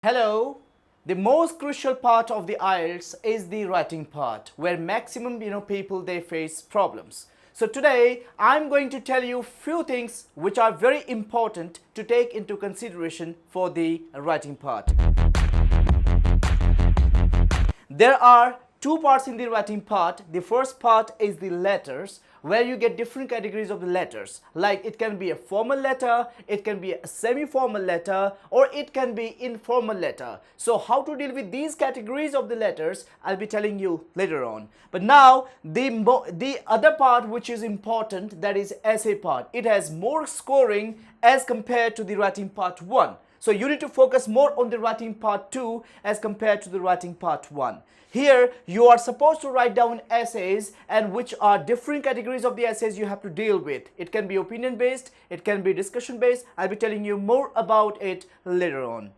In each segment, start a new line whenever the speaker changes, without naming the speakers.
Hello. The most crucial part of the IELTS is the writing part, where maximum people they face problems. So today I'm going to tell you few things which are very important to take into consideration for the writing part. There are two parts in the writing part. The first part is the letters, where you get different categories of the letters. Like it can be a formal letter, it can be a semi-formal letter, or it can be informal letter. So how to deal with these categories of the letters, I'll be telling you later on. But now the other part which is important, that is essay part. It has more scoring as compared to the writing part 1. So you need to focus more on the writing part 2 as compared to the writing part 1. Here you are supposed to write down essays, and which are different categories of the essays you have to deal with. It can be opinion based, it can be discussion based. I'll be telling you more about it later on.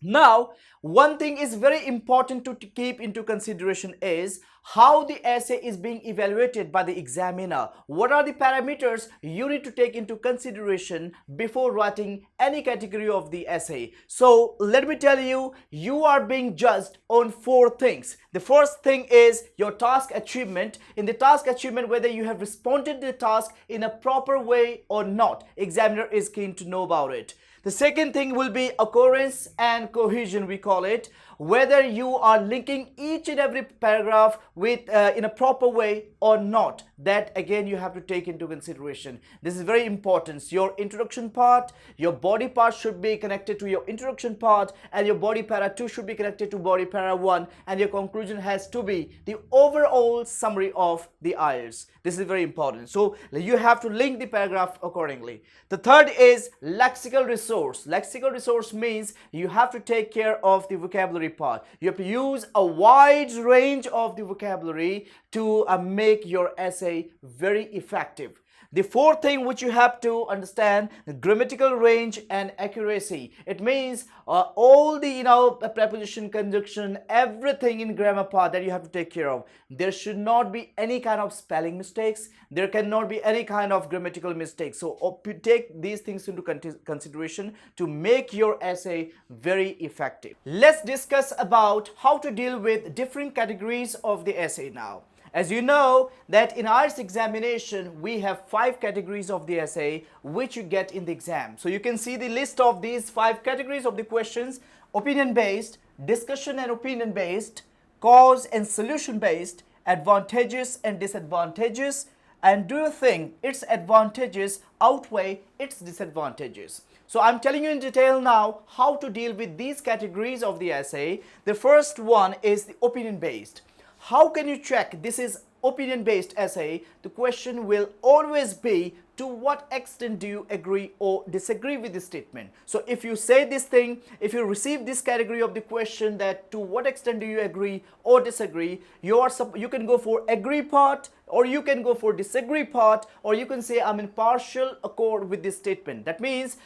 Now, one thing is very important to keep into consideration is how the essay is being evaluated by the examiner. What are the parameters you need to take into consideration before writing any category of the essay? So let me tell you, you are being judged on 4 things. The first thing is your task achievement. In the task achievement, whether you have responded to the task in a proper way or not, examiner is keen to know about it. The second thing will be occurrence and cohesion, we call it, whether you are linking each and every paragraph with in a proper way or not. That again you have to take into consideration. This is very important. Your introduction part, your body part should be connected to your introduction part, and your body para 2 should be connected to body para 1, and your conclusion has to be the overall summary of the IELTS. This is very important. So you have to link the paragraph accordingly. The third is lexical resource. Lexical resource means you have to take care of the vocabulary part. You have to use a wide range of the vocabulary to make your essay very effective. The fourth thing which you have to understand, the grammatical range and accuracy. It means all the preposition, conjunction, everything in grammar part that you have to take care of. There should not be any kind of spelling mistakes. There cannot be any kind of grammatical mistakes. So take these things into consideration to make your essay very effective. Let's discuss about how to deal with different categories of the essay now. As you know that in IELTS examination, we have 5 categories of the essay which you get in the exam. So you can see the list of these 5 categories of the questions: opinion based, discussion and opinion based, cause and solution based, advantages and disadvantages, and do you think its advantages outweigh its disadvantages? So I'm telling you in detail now how to deal with these categories of the essay. The first one is the opinion based. How can you check this is opinion based essay? The question will always be, to what extent do you agree or disagree with this statement? So if you say this thing, if you receive this category of the question, that to what extent do you agree or disagree, you can go for agree part, or you can go for disagree part, or you can say I'm in partial accord with this statement. That means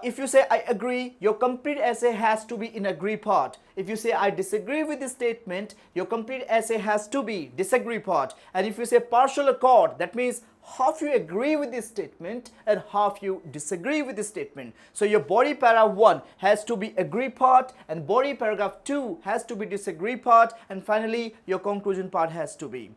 if you say I agree, your complete essay has to be in agree part. If you say I disagree with this statement, your complete essay has to be disagree part. And if you say partial accord, that means half you agree with this statement and half you disagree with this statement. So your body para 1 has to be agree part, and body paragraph 2 has to be disagree part, and finally your conclusion part has to be.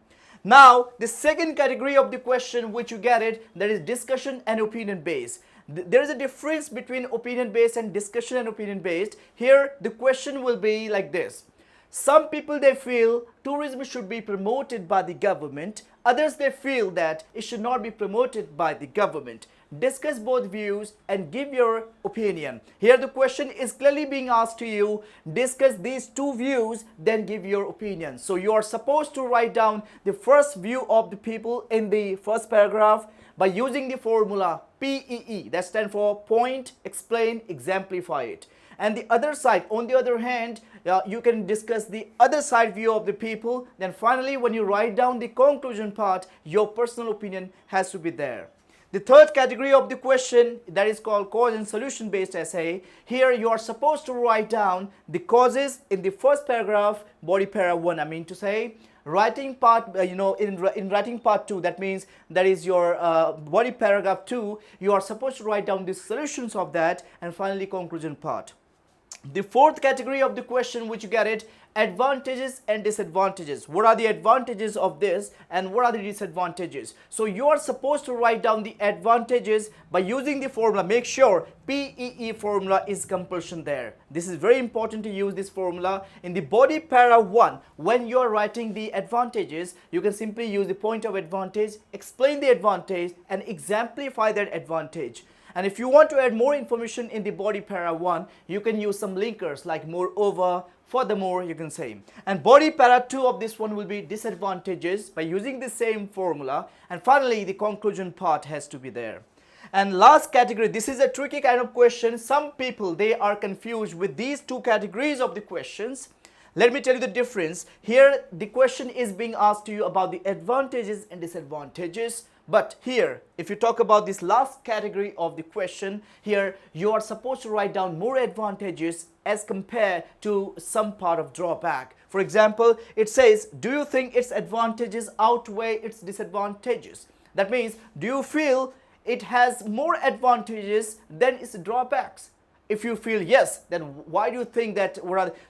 Now the second category of the question which you get it, that is discussion and opinion based. There is a difference between opinion based and discussion and opinion based. Here the question will be like this: some people they feel tourism should be promoted by the government, others they feel that it should not be promoted by the government. Discuss both views and give your opinion. Here the question is clearly being asked to you, discuss these 2 views, then give your opinion. So you are supposed to write down the first view of the people in the first paragraph by using the formula PEE, that stands for point, explain, exemplify it. And the other side, on the other hand, you can discuss the other side view of the people. Then finally, when you write down the conclusion part, your personal opinion has to be there. The third category of the question, that is called cause and solution based essay. Here you are supposed to write down the causes in the first paragraph, body para 1, I mean to say. Writing part, in writing part 2, that means that is your body paragraph 2, you are supposed to write down the solutions of that, and finally conclusion part. The fourth category of the question which you get it, advantages and disadvantages. What are the advantages of this and what are the disadvantages? So you are supposed to write down the advantages by using the formula. Make sure PEE formula is compulsion there. This is very important to use this formula. In the body para 1, when you are writing the advantages, you can simply use the point of advantage, explain the advantage and exemplify that advantage. And if you want to add more information in the body para 1, you can use some linkers like moreover, furthermore, you can say. And body para 2 of this one will be disadvantages by using the same formula. And finally, the conclusion part has to be there. And last category, this is a tricky kind of question. Some people, they are confused with these two categories of the questions. Let me tell you the difference. Here, the question is being asked to you about the advantages and disadvantages. But here, if you talk about this last category of the question, here you are supposed to write down more advantages as compared to some part of drawback. For example, it says, do you think its advantages outweigh its disadvantages? That means, do you feel it has more advantages than its drawbacks? If you feel yes, then why do you think that?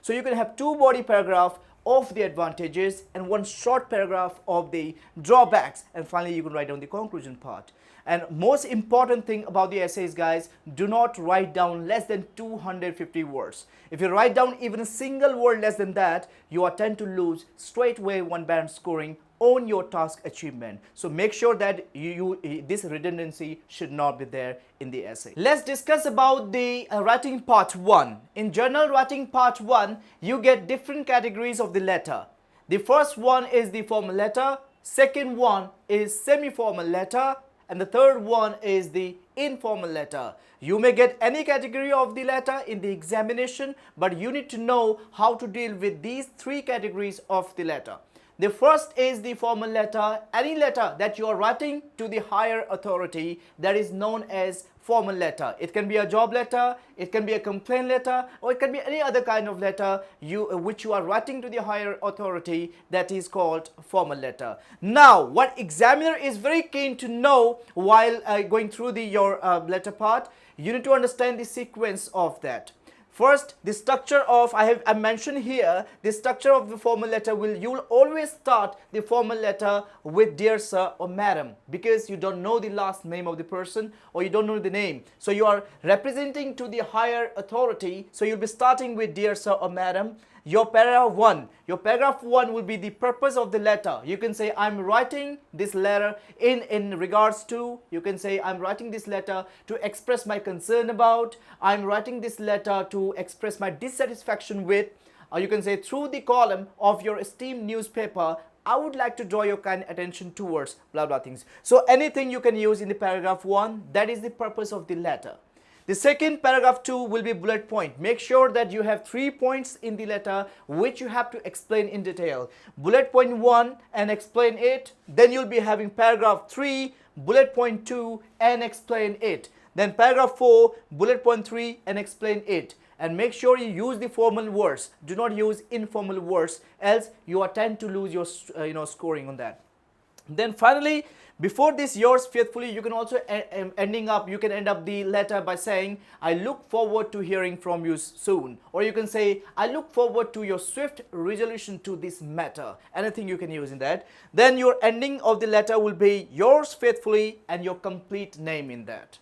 So you can have two body paragraph of the advantages and one short paragraph of the drawbacks, and finally you can write down the conclusion part. And most important thing about the essays, guys, do not write down less than 250 words. If you write down even a single word less than that, you are tend to lose straight away one band scoring on your task achievement. So make sure that this redundancy should not be there in the essay. Let's discuss about the writing part 1. In journal writing part 1, you get different categories of the letter. The first one is the formal letter, second one is semi-formal letter, and the third one is the informal letter. You may get any category of the letter in the examination, but you need to know how to deal with these three categories of the letter. The first is the formal letter. Any letter that you are writing to the higher authority, that is known as formal letter. It can be a job letter, it can be a complaint letter, or it can be any other kind of letter which you are writing to the higher authority, that is called formal letter. Now, what examiner is very keen to know while going through your letter part, you need to understand the sequence of that. First, the structure of, I mentioned here, the structure of the formal letter you will always start the formal letter with dear sir or madam, because you don't know the last name of the person or you don't know the name. So you are representing to the higher authority, so you'll be starting with dear sir or madam. Your paragraph 1 will be the purpose of the letter. You can say, I'm writing this letter in regards to, you can say, I'm writing this letter to express my concern about, I'm writing this letter to express my dissatisfaction with, or you can say, through the column of your esteemed newspaper, I would like to draw your kind attention towards blah blah things. So anything you can use in the paragraph 1, that is the purpose of the letter. The second paragraph 2 will be bullet point. Make sure that you have 3 points in the letter which you have to explain in detail. Bullet point 1 and explain it. Then you'll be having paragraph 3, bullet point 2 and explain it. Then paragraph 4, bullet point 3 and explain it. And make sure you use the formal words. Do not use informal words, else you are tend to lose your scoring on that. Then finally, before this yours faithfully, you can also end up the letter by saying, I look forward to hearing from you soon. Or you can say, I look forward to your swift resolution to this matter. Anything you can use in that. Then your ending of the letter will be yours faithfully and your complete name in that.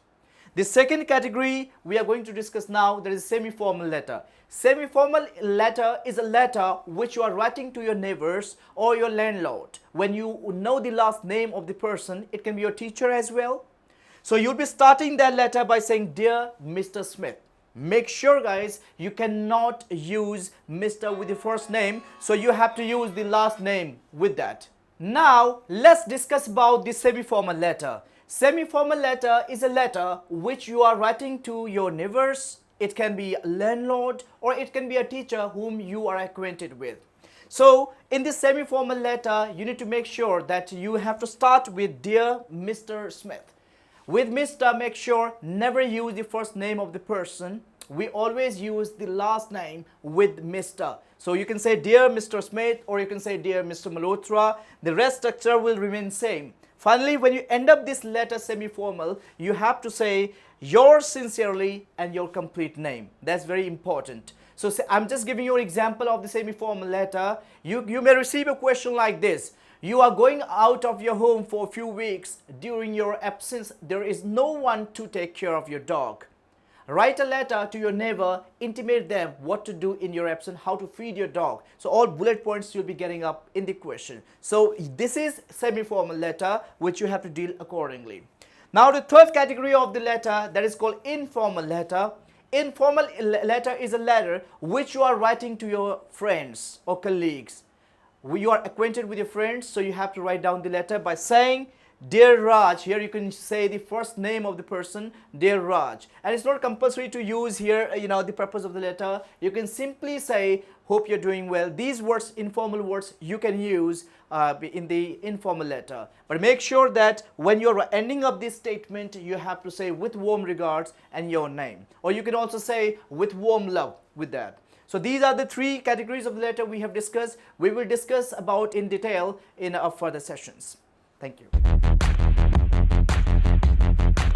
The second category we are going to discuss now, that is semi-formal letter. Semi-formal letter is a letter which you are writing to your neighbors or your landlord. When you know the last name of the person, it can be your teacher as well. So you'll be starting that letter by saying, Dear Mr. Smith. Make sure, guys, you cannot use Mr. with the first name, so you have to use the last name with that. Now, let's discuss about the semi-formal letter. Semi-formal letter is a letter which you are writing to your neighbors. It can be a landlord or it can be a teacher whom you are acquainted with. So in this semi-formal letter, you need to make sure that you have to start with Dear Mr. Smith. With Mr, make sure never use the first name of the person. We always use the last name with Mr. So you can say Dear Mr. Smith or you can say Dear Mr. Malhotra. The rest structure will remain same. Finally, when you end up this letter semi-formal, you have to say yours sincerely and your complete name. That's very important. So I'm just giving you an example of the semi-formal letter. You may receive a question like this. You are going out of your home for a few weeks. During your absence, there is no one to take care of your dog. Write a letter to your neighbor, intimate them what to do in your absence, how to feed your dog. So all bullet points you'll be getting up in the question. So this is semi-formal letter which you have to deal accordingly. Now the third category of the letter, that is called informal letter. Informal letter is a letter which you are writing to your friends or colleagues. You are acquainted with your friends, so you have to write down the letter by saying, Dear Raj. Here you can say the first name of the person, Dear Raj. And it's not compulsory to use here, the purpose of the letter. You can simply say, hope you're doing well. These words, informal words, you can use in the informal letter. But make sure that when you're ending up this statement, you have to say with warm regards and your name. Or you can also say with warm love with that. So these are the three categories of the letter we have discussed. We will discuss about in detail in our further sessions. Thank you.